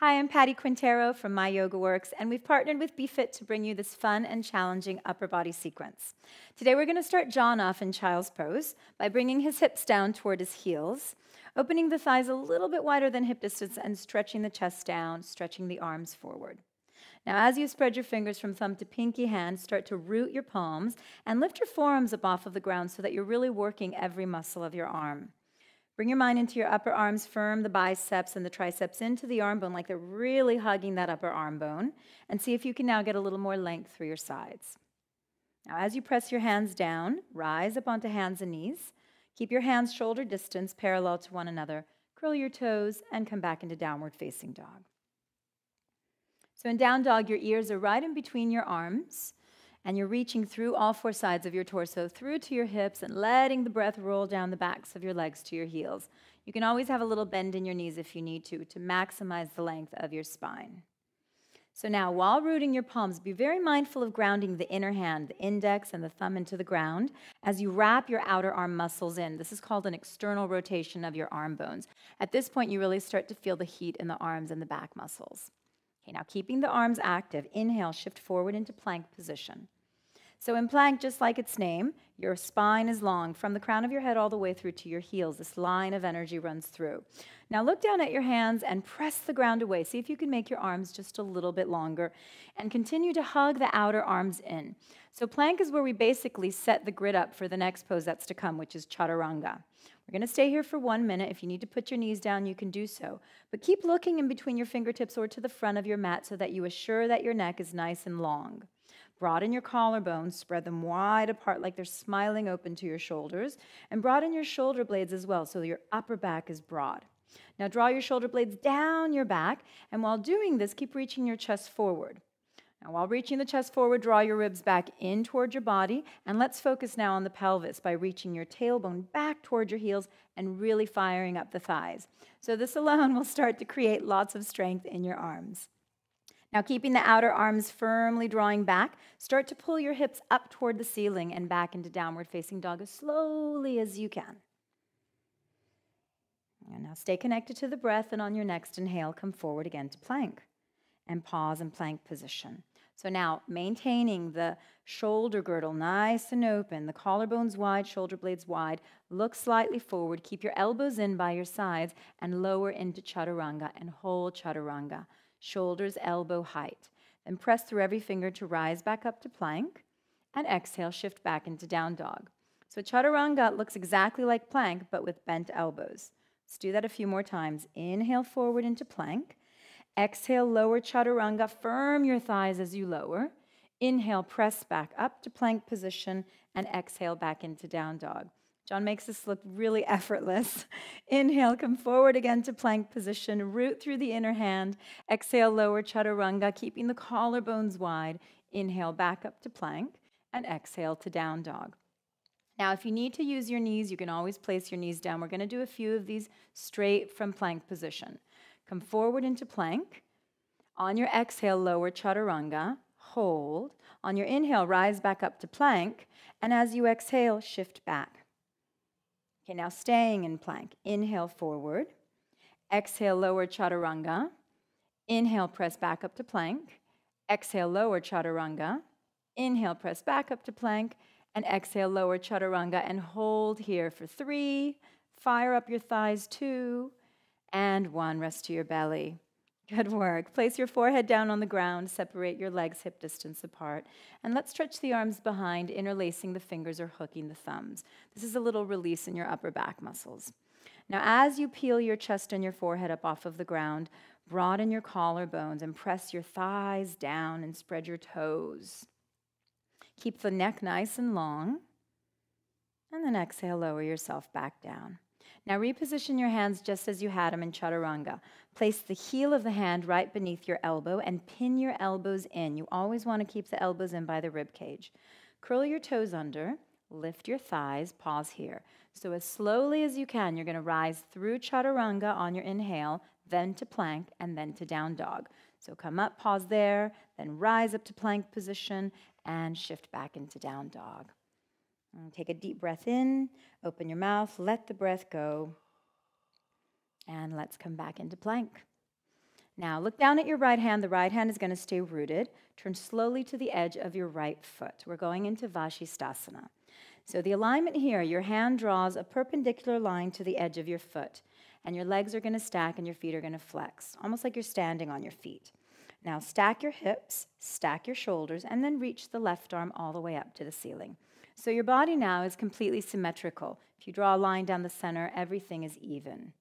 Hi, I'm Patti Quintero from MyYogaWorks, and we've partnered with BeFit to bring you this fun and challenging upper body sequence. Today we're going to start John off in child's pose by bringing his hips down toward his heels, opening the thighs a little bit wider than hip distance and stretching the chest down, stretching the arms forward. Now, as you spread your fingers from thumb to pinky hand, start to root your palms and lift your forearms up off of the ground so that you're really working every muscle of your arm. Bring your mind into your upper arms, firm the biceps and the triceps into the arm bone like they're really hugging that upper arm bone, and see if you can now get a little more length through your sides. Now, as you press your hands down, rise up onto hands and knees. Keep your hands shoulder distance parallel to one another. Curl your toes and come back into downward facing dog. So in down dog, your ears are right in between your arms, and you're reaching through all four sides of your torso, through to your hips, and letting the breath roll down the backs of your legs to your heels. You can always have a little bend in your knees if you need to maximize the length of your spine. So now, while rooting your palms, be very mindful of grounding the inner hand, the index and the thumb into the ground as you wrap your outer arm muscles in. This is called an external rotation of your arm bones. At this point, you really start to feel the heat in the arms and the back muscles. Okay, now keeping the arms active, inhale, shift forward into plank position. So in plank, just like its name, your spine is long from the crown of your head all the way through to your heels. This line of energy runs through. Now look down at your hands and press the ground away. See if you can make your arms just a little bit longer and continue to hug the outer arms in. So plank is where we basically set the grid up for the next pose that's to come, which is chaturanga. We're going to stay here for 1 minute. If you need to put your knees down, you can do so. But keep looking in between your fingertips or to the front of your mat so that you assure that your neck is nice and long. Broaden your collarbones, spread them wide apart like they're smiling open to your shoulders, and broaden your shoulder blades as well so your upper back is broad. Now draw your shoulder blades down your back, and while doing this, keep reaching your chest forward. Now, while reaching the chest forward, draw your ribs back in toward your body, and let's focus now on the pelvis by reaching your tailbone back toward your heels and really firing up the thighs. So this alone will start to create lots of strength in your arms. Now, keeping the outer arms firmly drawing back, start to pull your hips up toward the ceiling and back into downward facing dog as slowly as you can. And now stay connected to the breath, and on your next inhale, come forward again to plank and pause in plank position. So now, maintaining the shoulder girdle nice and open, the collarbones wide, shoulder blades wide, look slightly forward, keep your elbows in by your sides, and lower into chaturanga and hold chaturanga. Shoulders elbow height. Then press through every finger to rise back up to plank, and exhale, shift back into down dog. So chaturanga looks exactly like plank, but with bent elbows. Let's do that a few more times. Inhale forward into plank. Exhale, lower chaturanga. Firm your thighs as you lower. Inhale, press back up to plank position, and exhale back into down dog. John makes this look really effortless. Inhale, come forward again to plank position. Root through the inner hand. Exhale, lower chaturanga, keeping the collarbones wide. Inhale, back up to plank, and exhale to down dog. Now, if you need to use your knees, you can always place your knees down. We're going to do a few of these straight from plank position. Come forward into plank. On your exhale, lower chaturanga. Hold. On your inhale, rise back up to plank. And as you exhale, shift back. Okay, now staying in plank. Inhale forward. Exhale, lower chaturanga. Inhale, press back up to plank. Exhale, lower chaturanga. Inhale, press back up to plank. And exhale, lower chaturanga. And hold here for 3. Fire up your thighs, 2. And 1. Rest to your belly. Good work. Place your forehead down on the ground. Separate your legs hip distance apart. And let's stretch the arms behind, interlacing the fingers or hooking the thumbs. This is a little release in your upper back muscles. Now, as you peel your chest and your forehead up off of the ground, broaden your collarbones and press your thighs down and spread your toes. Keep the neck nice and long. And then exhale, lower yourself back down. Now reposition your hands just as you had them in chaturanga. Place the heel of the hand right beneath your elbow and pin your elbows in. You always want to keep the elbows in by the rib cage. Curl your toes under, lift your thighs, pause here. So as slowly as you can, you're going to rise through chaturanga on your inhale, then to plank, and then to down dog. So come up, pause there, then rise up to plank position, and shift back into down dog. And take a deep breath in, open your mouth, let the breath go, and let's come back into plank. Now look down at your right hand. The right hand is going to stay rooted. Turn slowly to the edge of your right foot. We're going into Vashisthasana. So the alignment here, your hand draws a perpendicular line to the edge of your foot, and your legs are going to stack and your feet are going to flex, almost like you're standing on your feet. Now stack your hips, stack your shoulders, and then reach the left arm all the way up to the ceiling. So your body now is completely symmetrical. If you draw a line down the center, everything is even.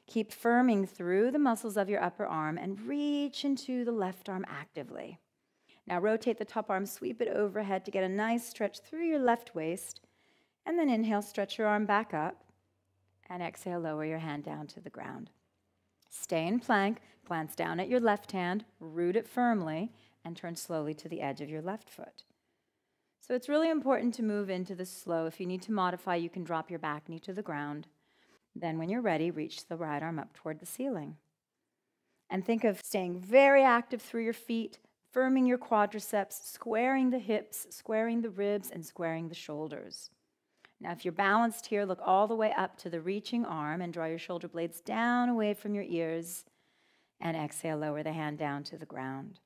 Keep firming through the muscles of your upper arm and reach into the left arm actively. Now rotate the top arm, sweep it overhead to get a nice stretch through your left waist. And then inhale, stretch your arm back up. And exhale, lower your hand down to the ground. Stay in plank, glance down at your left hand, root it firmly, and turn slowly to the edge of your left foot. So it's really important to move into the slow. If you need to modify, you can drop your back knee to the ground. Then when you're ready, reach the right arm up toward the ceiling. And think of staying very active through your feet, firming your quadriceps, squaring the hips, squaring the ribs, and squaring the shoulders. Now, if you're balanced here, look all the way up to the reaching arm and draw your shoulder blades down away from your ears. And exhale, lower the hand down to the ground.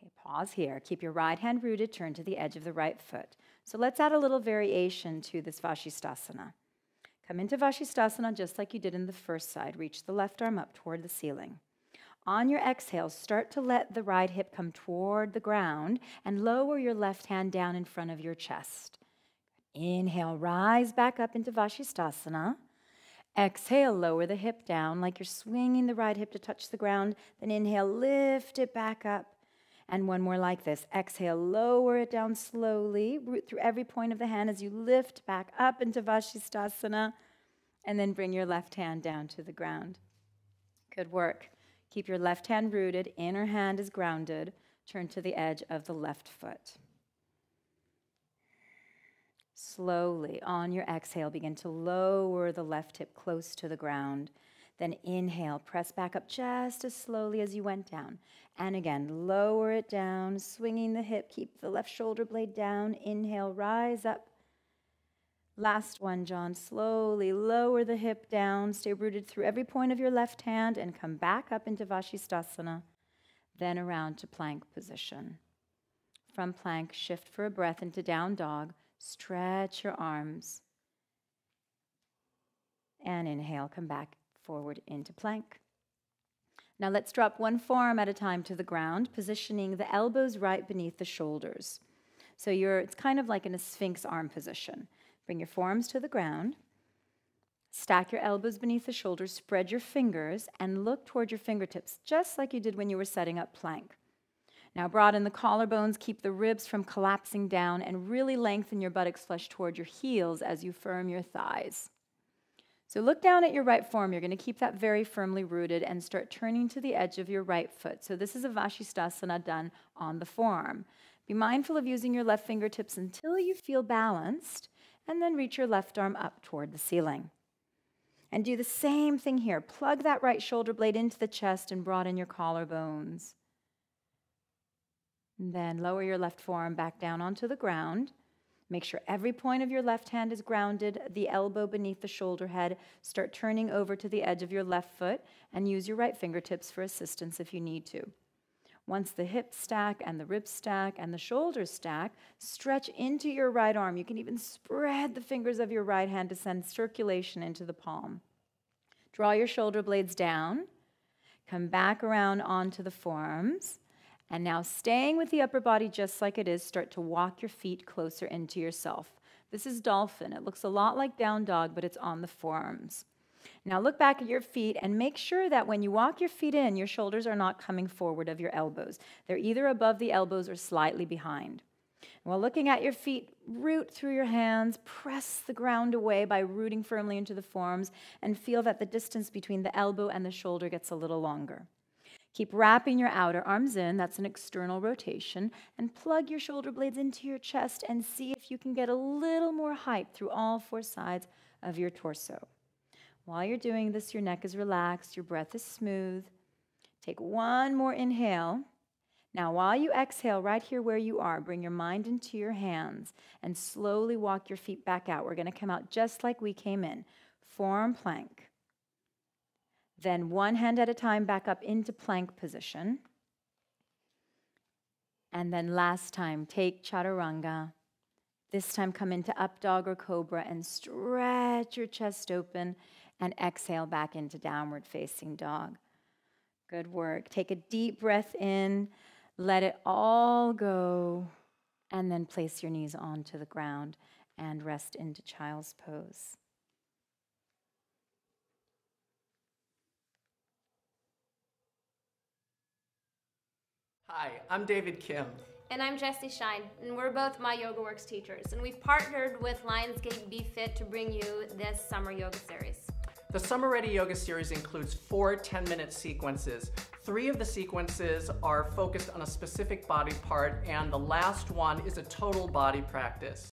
Okay, pause here. Keep your right hand rooted, turn to the edge of the right foot. So let's add a little variation to this Vashisthasana. Come into Vashisthasana just like you did in the first side. Reach the left arm up toward the ceiling. On your exhale, start to let the right hip come toward the ground and lower your left hand down in front of your chest. Inhale, rise back up into Vashisthasana. Exhale, lower the hip down like you're swinging the right hip to touch the ground. Then inhale, lift it back up. And one more like this. Exhale, lower it down slowly. Root through every point of the hand as you lift back up into Vashisthasana. And then bring your left hand down to the ground. Good work. Keep your left hand rooted. Inner hand is grounded. Turn to the edge of the left foot. Slowly, on your exhale, begin to lower the left hip close to the ground. Then inhale, press back up just as slowly as you went down. And again, lower it down, swinging the hip. Keep the left shoulder blade down. Inhale, rise up. Last one, John. Slowly lower the hip down. Stay rooted through every point of your left hand and come back up into Vashisthasana. Then around to plank position. From plank, shift for a breath into down dog. Stretch your arms. And inhale, come back forward into plank. Now let's drop one forearm at a time to the ground, positioning the elbows right beneath the shoulders. So it's kind of like in a sphinx arm position. Bring your forearms to the ground. Stack your elbows beneath the shoulders, spread your fingers, and look toward your fingertips, just like you did when you were setting up plank. Now broaden the collarbones, keep the ribs from collapsing down, and really lengthen your buttocks flush toward your heels as you firm your thighs. So look down at your right forearm. You're going to keep that very firmly rooted and start turning to the edge of your right foot. So this is a Vashisthasana done on the forearm. Be mindful of using your left fingertips until you feel balanced, and then reach your left arm up toward the ceiling. And do the same thing here. Plug that right shoulder blade into the chest and broaden your collarbones. And then lower your left forearm back down onto the ground. Make sure every point of your left hand is grounded, the elbow beneath the shoulder head. Start turning over to the edge of your left foot and use your right fingertips for assistance if you need to. Once the hips stack and the ribs stack and the shoulders stack, stretch into your right arm. You can even spread the fingers of your right hand to send circulation into the palm. Draw your shoulder blades down. Come back around onto the forearms. And now staying with the upper body just like it is, start to walk your feet closer into yourself. This is dolphin. It looks a lot like down dog, but it's on the forearms. Now look back at your feet and make sure that when you walk your feet in, your shoulders are not coming forward of your elbows. They're either above the elbows or slightly behind. While looking at your feet, root through your hands, press the ground away by rooting firmly into the forearms, and feel that the distance between the elbow and the shoulder gets a little longer. Keep wrapping your outer arms in, that's an external rotation, and plug your shoulder blades into your chest and see if you can get a little more height through all four sides of your torso. While you're doing this, your neck is relaxed, your breath is smooth. Take one more inhale. Now, while you exhale, right here where you are, bring your mind into your hands and slowly walk your feet back out. We're going to come out just like we came in. Forearm plank. Then one hand at a time back up into plank position. And then last time, take chaturanga. This time come into up dog or cobra and stretch your chest open and exhale back into downward facing dog. Good work. Take a deep breath in, let it all go, and then place your knees onto the ground and rest into child's pose. Hi, I'm David Kim. And I'm Jessie Shine, and we're both MyYogaWorks teachers, and we've partnered with Lionsgate BeFit to bring you this summer yoga series. The Summer Ready Yoga series includes 4 10-minute sequences. 3 of the sequences are focused on a specific body part, and the last one is a total body practice.